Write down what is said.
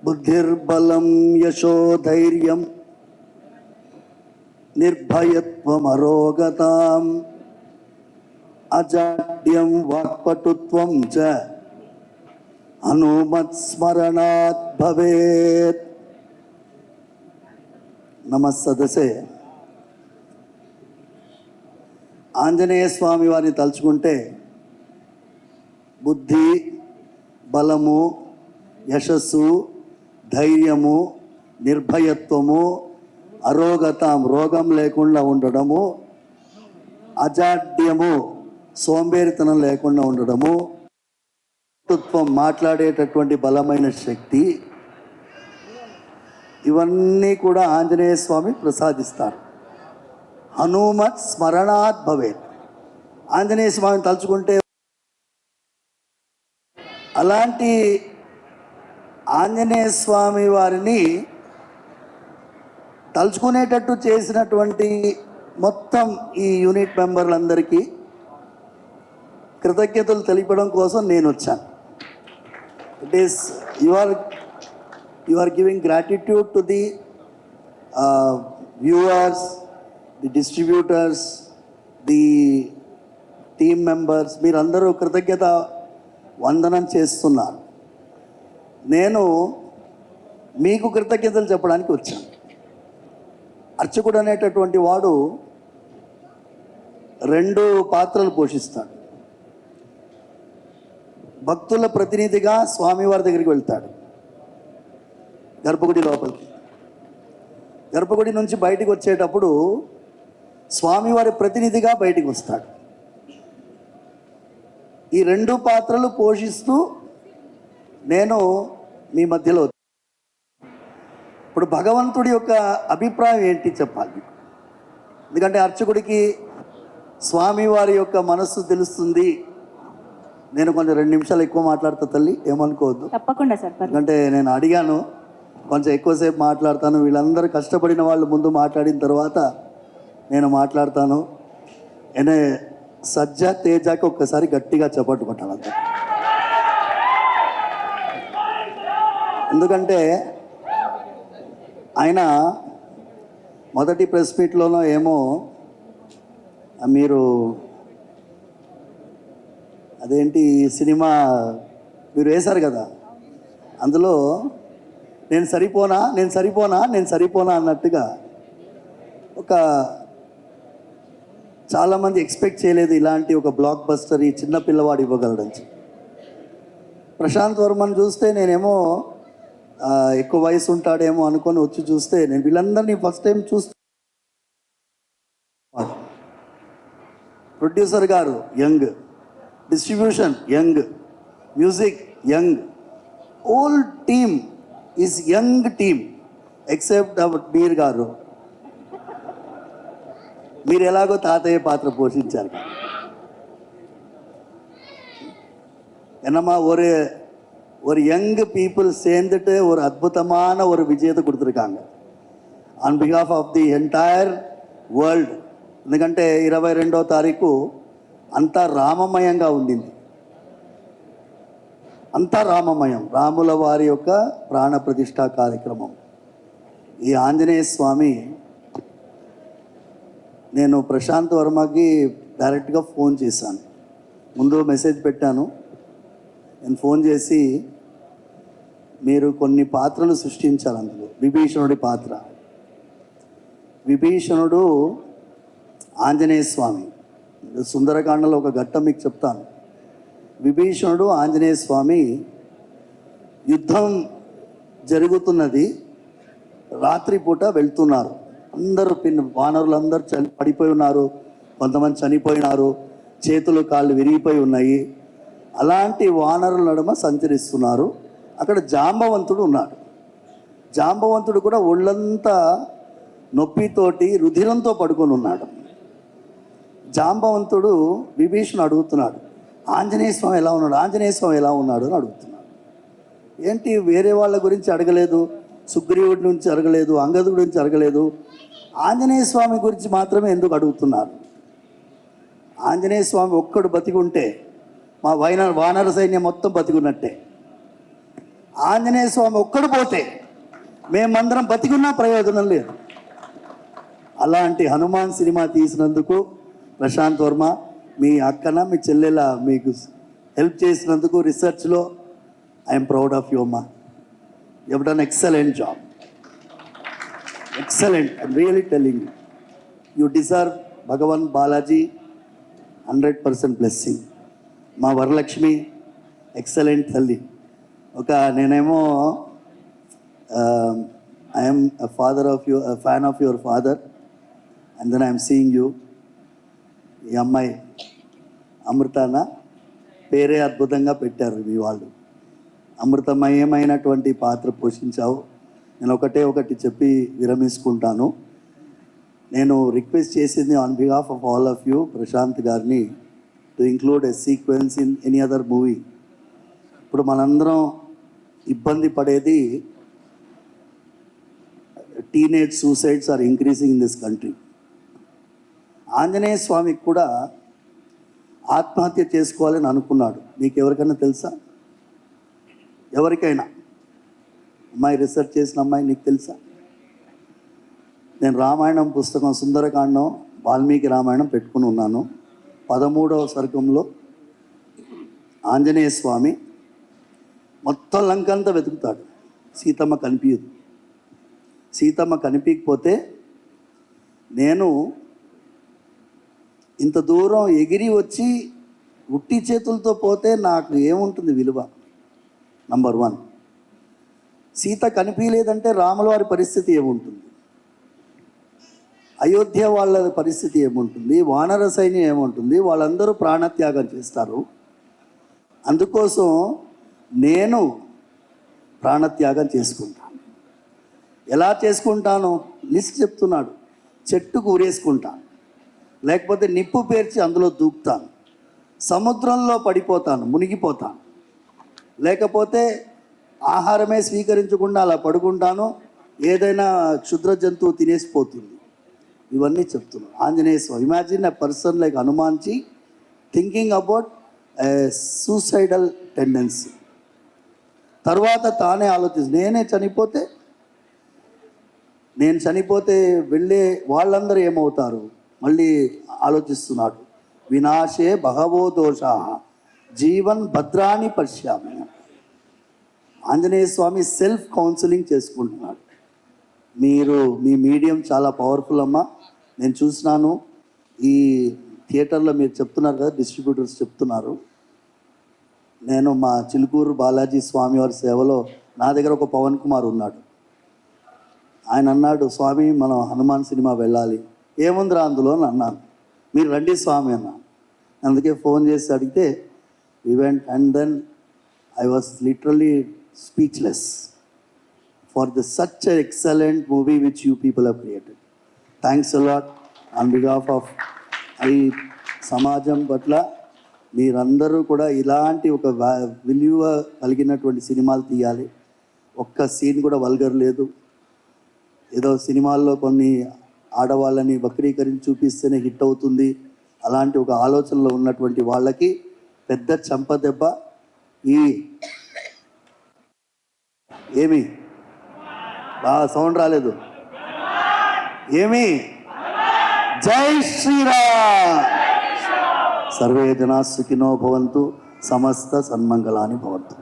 బుద్ధిర్బలం యశోధైర్యం నిర్భయత్వమరోగతాం అజాడ్యం వాక్పటుత్వం చ హనుమత్స్మరణాత్ భవేత్. నమస్సదసే. ఆంజనేయ స్వామి వారిని తలుచుకుంటే బుద్ధి, బలము, యశస్సు, ధైర్యము, నిర్భయత్వము, అరోగతం రోగం లేకుండా ఉండడము, అజాడ్యము సోంబేరితనం లేకుండా ఉండడము, మాట్లాడేటటువంటి బలమైన శక్తి, ఇవన్నీ కూడా ఆంజనేయ స్వామి ప్రసాదిస్తారు. హనుమత్ స్మరణాత్ భవేత్. ఆంజనేయ స్వామిని తలుచుకుంటే అలాంటి ఆంజనేయ స్వామి వారిని తలుచుకునేటట్టు చేసినటువంటి మొత్తం ఈ యూనిట్ మెంబర్లందరికీ కృతజ్ఞతలు తెలిపడం కోసం నేను వచ్చాను. It is you are giving gratitude to the viewers, the distributors, the team members, మీరందరూ కృతజ్ఞత వందనం చేస్తున్నారు. నేను మీకు కృతజ్ఞతలు చెప్పడానికి వచ్చాను. అర్చకుడు అనేటటువంటి వాడు 2 పాత్రలు పోషిస్తాడు. భక్తుల ప్రతినిధిగా స్వామివారి దగ్గరికి వెళ్తాడు, గర్భగుడి లోపలికి. గర్భగుడి నుంచి బయటికి వచ్చేటప్పుడు స్వామివారి ప్రతినిధిగా బయటికి వస్తాడు. ఈ 2 పాత్రలు పోషిస్తూ నేను మీ మధ్యలో. ఇప్పుడు భగవంతుడి యొక్క అభిప్రాయం ఏంటి చెప్పాలి. ఎందుకంటే అర్చకుడికి స్వామివారి యొక్క మనస్సు తెలుస్తుంది. నేను కొంచెం 2 నిమిషాలు ఎక్కువ మాట్లాడతా తల్లి, ఏమనుకోవద్దు. తప్పకుండా సార్. ఎందుకంటే నేను అడిగాను, కొంచెం ఎక్కువసేపు మాట్లాడతాను. వీళ్ళందరూ కష్టపడిన వాళ్ళు ముందు మాట్లాడిన తర్వాత నేను మాట్లాడతాను. అనే సజ్జ తేజాకి ఒక్కసారి గట్టిగా చప్పట్లు కొట్టాలి. ఎందుకంటే ఆయన మొదటి ప్రెస్ మీట్లోనో ఏమో మీరు అదేంటి సినిమా మీరు వేశారు కదా, అందులో నేను సరిపోనా అన్నట్టుగా ఒక చాలామంది ఎక్స్పెక్ట్ చేయలేదు ఇలాంటి ఒక బ్లాక్ బస్టర్ ఈ చిన్న పిల్లవాడు ఇవ్వగలడని. ప్రశాంత్ వర్మని చూస్తే నేనేమో ఎక్కువ వయసు ఉంటాడేమో అనుకొని వచ్చి చూస్తే నేను వీళ్ళందరినీ ఫస్ట్ టైం చూస్తూ, ప్రొడ్యూసర్ గారు young, distribution young, music young, whole team is young team except Mir గారు. మీరు ఎలాగో తాతయ్య పాత్ర పోషించారు. என்னம்மா ஒரு யங் பீப்புள் சேர்ந்துட்டு ஒரு அற்புதமான ஒரு விஜயத்தை கொடுத்துருக்காங்க on behalf of the entire world. ఎందుకంటే 22వ తారీఖు అంతా రామమయంగా ఉండింది. అంతా రామమయం, రాముల వారి యొక్క ప్రాణ ప్రతిష్ఠా కార్యక్రమం. ఈ ఆంజనేయ స్వామి, నేను ప్రశాంత్ వర్మకి డైరెక్ట్గా ఫోన్ చేశాను. ముందు మెసేజ్ పెట్టాను. నేను ఫోన్ చేసి, మీరు కొన్ని పాత్రలు సృష్టించాలి. అందులో విభీషణుడి పాత్ర. విభీషణుడు ఆంజనేయ స్వామి. సుందరకాండలో ఒక ఘట్టం మీకు చెప్తాను. విభీషణుడు ఆంజనేయ స్వామి యుద్ధం జరుగుతున్నది, రాత్రిపూట వెళ్తున్నారు. అందరూ వానరులందరూ పడిపోయి ఉన్నారు, కొంతమంది చనిపోయినారు, చేతులు కాళ్ళు విరిగిపోయి ఉన్నాయి. అలాంటి వానరుల నడుమ సంచరిస్తున్నారు. అక్కడ జాంబవంతుడు ఉన్నాడు. జాంబవంతుడు కూడా ఒళ్ళంతా నొప్పితోటి రుధిరంతో పడుకొని ఉన్నాడు. జాంబవంతుడు విభీషణుడు అడుగుతున్నాడు, ఆంజనేయ స్వామి ఎలా ఉన్నాడు, ఆంజనేయ స్వామి ఎలా ఉన్నాడు అని అడుగుతున్నాడు. ఏంటి వేరే వాళ్ళ గురించి అడగలేదు, సుగ్రీవుడి నుంచి అడగలేదు, అంగదుడి గురించి అడగలేదు, ఆంజనేయ స్వామి గురించి మాత్రమే ఎందుకు అడుగుతున్నారు? ఆంజనేయ స్వామి ఒక్కడు బతికుంటే మా వానర సైన్యం మొత్తం బతికున్నట్టే. ఆంజనేయ స్వామి ఒక్కడు పోతే మేమందరం బతికున్నా ప్రయోజనం లేదు. అలాంటి హనుమాన్ సినిమా తీసినందుకు ప్రశాంత్ వర్మ, మీ అక్కన మీ చెల్లెల మీకు హెల్ప్ చేసినందుకు రీసెర్చ్లో ఐఎమ్ ప్రౌడ్ ఆఫ్ యూ అమ్మా. You have done excellent job, excellent. I'm really telling you deserve Bhagwan Balaji 100% blessing. మా వరలక్ష్మి ఎక్సలెంట్ తల్లి. నేనేమో I'm father of you, fan of your father, and then I'm seeing you. ఈ అమ్మాయి అమృతాన పేరే అద్భుతంగా పెట్టారు మీ వాళ్ళు. అమృతమయమైనటువంటి పాత్ర పోషించావు. నేను ఒకటి చెప్పి విరమించుకుంటాను. నేను రిక్వెస్ట్ చేసింది on behalf of all of you, Prashant గారిని, to include a sequence in any other movie. ఇప్పుడు మనందరం ఇబ్బంది పడేది teenage suicides are increasing in this country. Anjaneya స్వామికి కూడా ఆత్మహత్య చేసుకోవాలని అనుకున్నాడు. మీకు ఎవరికైనా తెలుసా? ఎవరికైనా? అమ్మాయి రీసెర్చ్ చేసిన అమ్మాయి, నీకు తెలుసా? నేను రామాయణం పుస్తకం సుందరకాండం వాల్మీకి రామాయణం పెట్టుకుని ఉన్నాను. 13వ సర్గంలో ఆంజనేయ స్వామి మొత్తం లంకంతా వెతుకుతాడు, సీతమ్మ కనిపించదు. సీతమ్మ కనిపించకపోతే నేను ఇంత దూరం ఎగిరి వచ్చి ఉట్టి చేతులతో పోతే నాకు ఏముంటుంది విలువ? నంబర్ 1. సీత కనిపించలేదంటే రాముల వారి పరిస్థితి ఏముంటుంది? అయోధ్య వాళ్ళ పరిస్థితి ఏముంటుంది? వానర సైన్యం ఏముంటుంది? వాళ్ళందరూ ప్రాణత్యాగం చేస్తారు. అందుకోసం నేను ప్రాణత్యాగం చేసుకుంటాను. ఎలా చేసుకుంటాను? లిస్ట్ చెప్తున్నాడు. చెట్టుకు ఊరేసుకుంటాను, లేకపోతే నిప్పు పేర్చి అందులో దూకుతాను, సముద్రంలో పడిపోతాను, మునిగిపోతాను, లేకపోతే ఆహారమే స్వీకరించకుండా అలా పడుకుంటాను, ఏదైనా క్షుద్ర జంతువు తినేసిపోతుంది. ఇవన్నీ చెప్తున్నాను. Anjaneya Swamy, imagine a person like Hanumanji thinking about suicidal tendency. తర్వాత తానే నేనే చనిపోతే, నేను చనిపోతే వెళ్ళే వాళ్ళందరూ ఏమవుతారు? మళ్ళీ ఆలోచిస్తున్నాడు. వినాశే బహవో దోషా జీవన్ భద్రాన్ని పశ్యామి. ఆంజనేయ స్వామి సెల్ఫ్ కౌన్సిలింగ్ చేసుకుంటున్నాడు. మీ మీడియం చాలా పవర్ఫుల్ అమ్మా. నేను చూసినాను ఈ థియేటర్లో, మీరు చెప్తున్నారు కదా, డిస్ట్రిబ్యూటర్స్ చెప్తున్నారు. నేను మా చిలుకూరు బాలాజీ స్వామి వారి సేవలో నా దగ్గర ఒక పవన్ కుమార్ ఉన్నాడు. ఆయన అన్నాడు, స్వామి మనం హనుమాన్ సినిమా వెళ్ళాలి. ఏముందిరా అందులో అని అన్నాను. మీరు రండి స్వామి అన్నాను. అందుకే ఫోన్ చేసి అడిగితే event, and then I was literally speechless for the such excellent movie which you people have created. Thanks a lot on behalf of ఈ సమాజం పట్ల. మీరందరూ కూడా ఇలాంటి ఒక విలువ కలిగినటువంటి సినిమాలు తీయాలి. ఒక్క సీన్ కూడా వల్గర్ లేదు. ఏదో సినిమాల్లో కొన్ని ఆడవాళ్ళని వక్రీకరించి చూపిస్తేనే హిట్ అవుతుంది, అలాంటి ఒక ఆలోచనలో ఉన్నటువంటి వాళ్ళకి పెద్ద చంపదెబ్బ. ఏమి సౌండ్ రాలేదు? ఏమి? జై శ్రీరామ్. సర్వే జనా సుఖినో భవంతు, సమస్త సన్మంగళాని భవంతు.